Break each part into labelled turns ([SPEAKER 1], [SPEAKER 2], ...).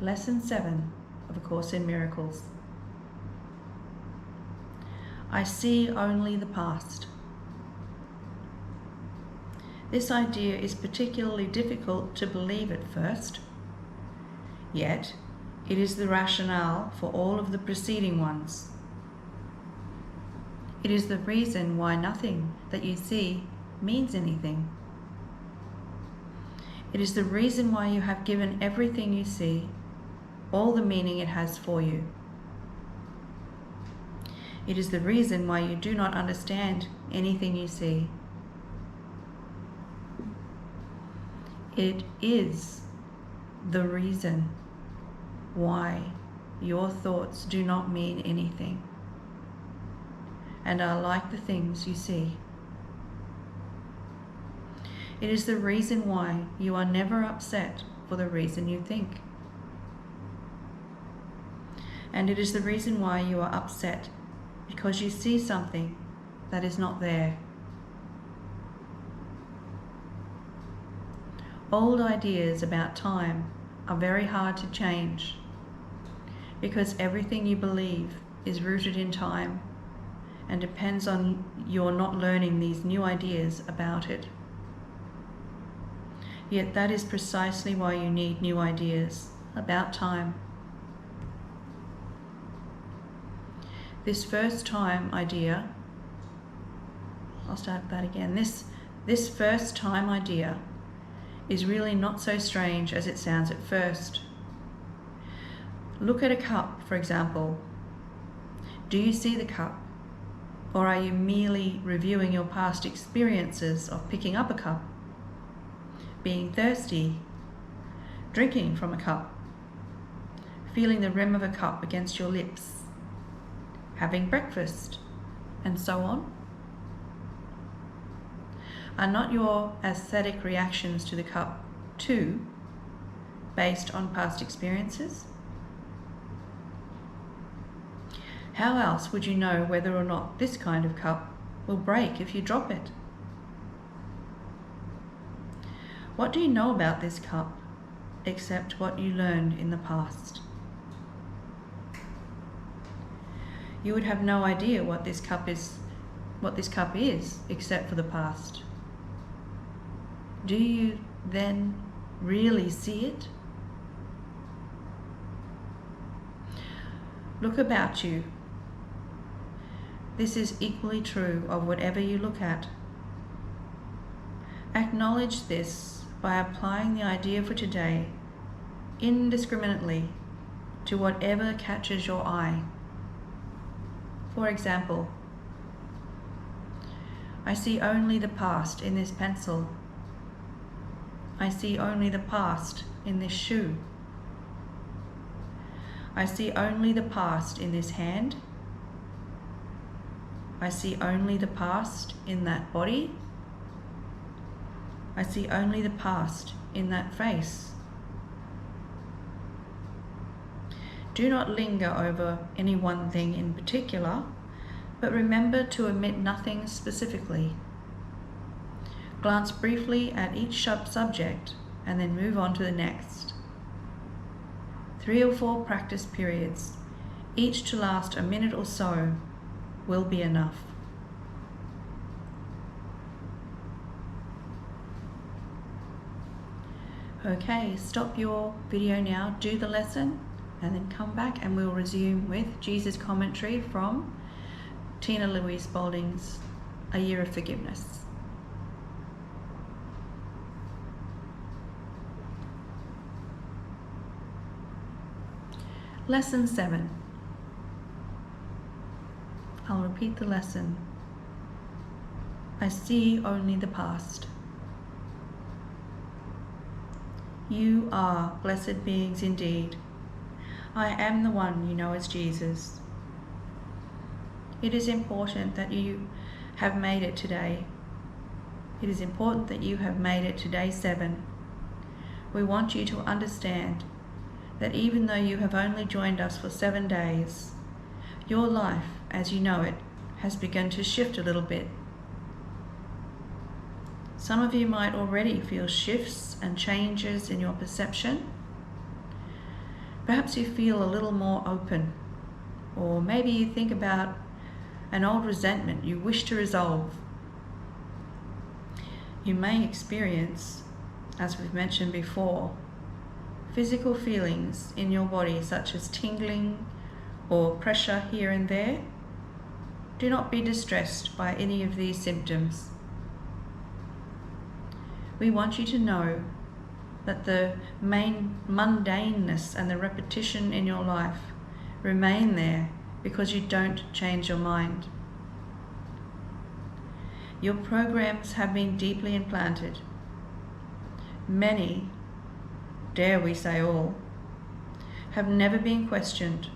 [SPEAKER 1] Lesson 7 of A Course in Miracles. I see only the past. This idea is particularly difficult to believe at first, yet it is the rationale for all of the preceding ones. It is the reason why nothing that you see means anything. It is the reason why you have given everything you see all the meaning it has for you. It is the reason why you do not understand anything you see. It is the reason why your thoughts do not mean anything and are like the things you see. It is the reason why you are never upset for the reason you think. And it is the reason why you are upset because you see something that is not there. Old ideas about time are very hard to change because everything you believe is rooted in time and depends on your not learning these new ideas about it. Yet that is precisely why you need new ideas about time. This first time idea, I'll start that again. This first time idea is really not so strange as it sounds at first. Look at a cup, for example. Do you see the cup? Or are you merely reviewing your past experiences of picking up a cup, being thirsty, drinking from a cup, feeling the rim of a cup against your lips, having breakfast, and so on? Are not your aesthetic reactions to the cup too based on past experiences? How else would you know whether or not this kind of cup will break if you drop it? What do you know about this cup except what you learned in the past? You would have no idea what this cup is except for the past. Do you then really see it? Look about you. This is equally true of whatever you look at. Acknowledge this by applying the idea for today indiscriminately to whatever catches your eye. For example, I see only the past in this pencil. I see only the past in this shoe. I see only the past in this hand. I see only the past in that body. I see only the past in that face. Do not linger over any one thing in particular, but remember to omit nothing specifically. Glance briefly at each subject and then move on to the next. 3 or 4 practice periods, each to last a minute or so, will be enough. Okay, stop your video now, do the lesson, and then come back and we'll resume with Jesus' commentary from Tina Louise Spaulding's A Year of Forgiveness. Lesson 7. I'll repeat the lesson. I see only the past. You are blessed beings indeed. I am the one you know as Jesus. It is important that you have made it today. It is important that you have made it to day 7. We want you to understand that even though you have only joined us for 7 days, your life, as you know it, has begun to shift a little bit. Some of you might already feel shifts and changes in your perception. Perhaps you feel a little more open, or maybe you think about an old resentment you wish to resolve. You may experience, as we've mentioned before, physical feelings in your body such as tingling or pressure here and there. Do not be distressed by any of these symptoms. We want you to know that the main mundaneness and the repetition in your life remain there because you don't change your mind. Your programs have been deeply implanted. Many, dare we say all, have never been questioned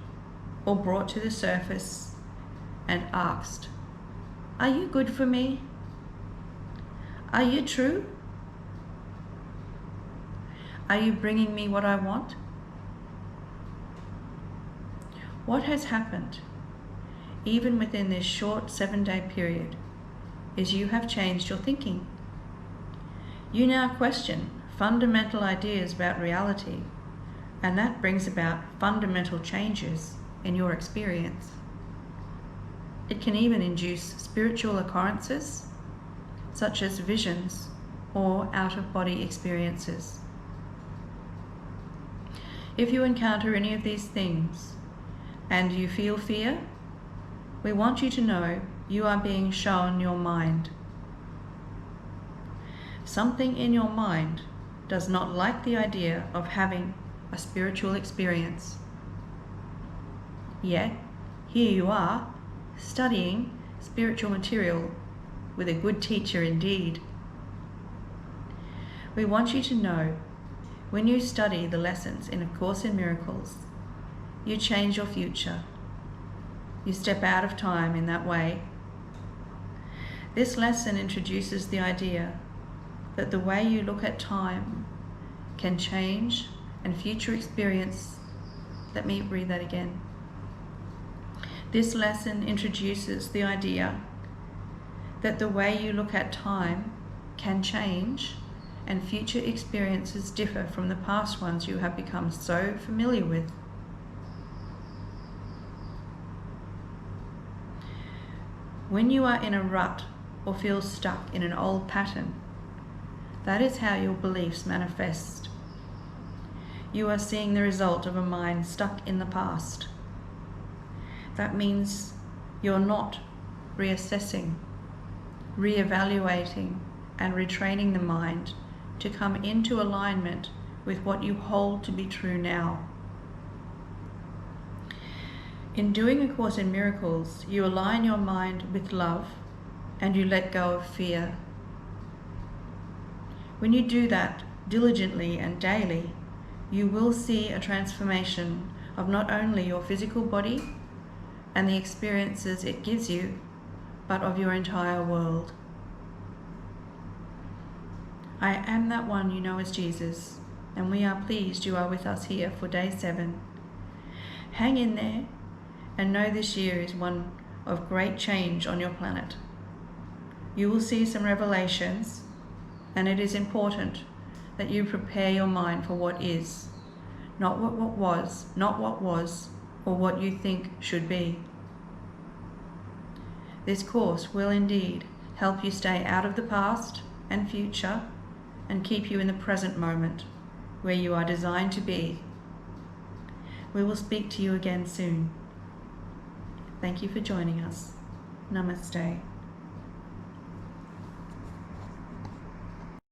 [SPEAKER 1] or brought to the surface and asked, "Are you good for me? Are you true? Are you bringing me what I want?" What has happened, even within this short 7-day period, is you have changed your thinking. You now question fundamental ideas about reality, and that brings about fundamental changes in your experience. It can even induce spiritual occurrences, such as visions or out-of-body experiences. If you encounter any of these things and you feel fear, we want you to know you are being shown your mind. Something in your mind does not like the idea of having a spiritual experience. Yet, here you are, studying spiritual material with a good teacher indeed. We want you to know, when you study the lessons in A Course in Miracles, you change your future. You step out of time in that way. This lesson introduces the idea that the way you look at time can change and future experience. Let me read that again. This lesson introduces the idea that the way you look at time can change and future experiences differ from the past ones you have become so familiar with. When you are in a rut or feel stuck in an old pattern, that is how your beliefs manifest. You are seeing the result of a mind stuck in the past. That means you're not reassessing, reevaluating, and retraining the mind to come into alignment with what you hold to be true now. In doing A Course in Miracles, you align your mind with love and you let go of fear. When you do that diligently and daily, you will see a transformation of not only your physical body and the experiences it gives you, but of your entire world. I am that one you know as Jesus, and we are pleased you are with us here for day 7. Hang in there and know this year is one of great change on your planet. You will see some revelations, and it is important that you prepare your mind for what is, not what was, or what you think should be. This course will indeed help you stay out of the past and future and keep you in the present moment where you are designed to be. We will speak to you again soon. Thank you for joining us. Namaste.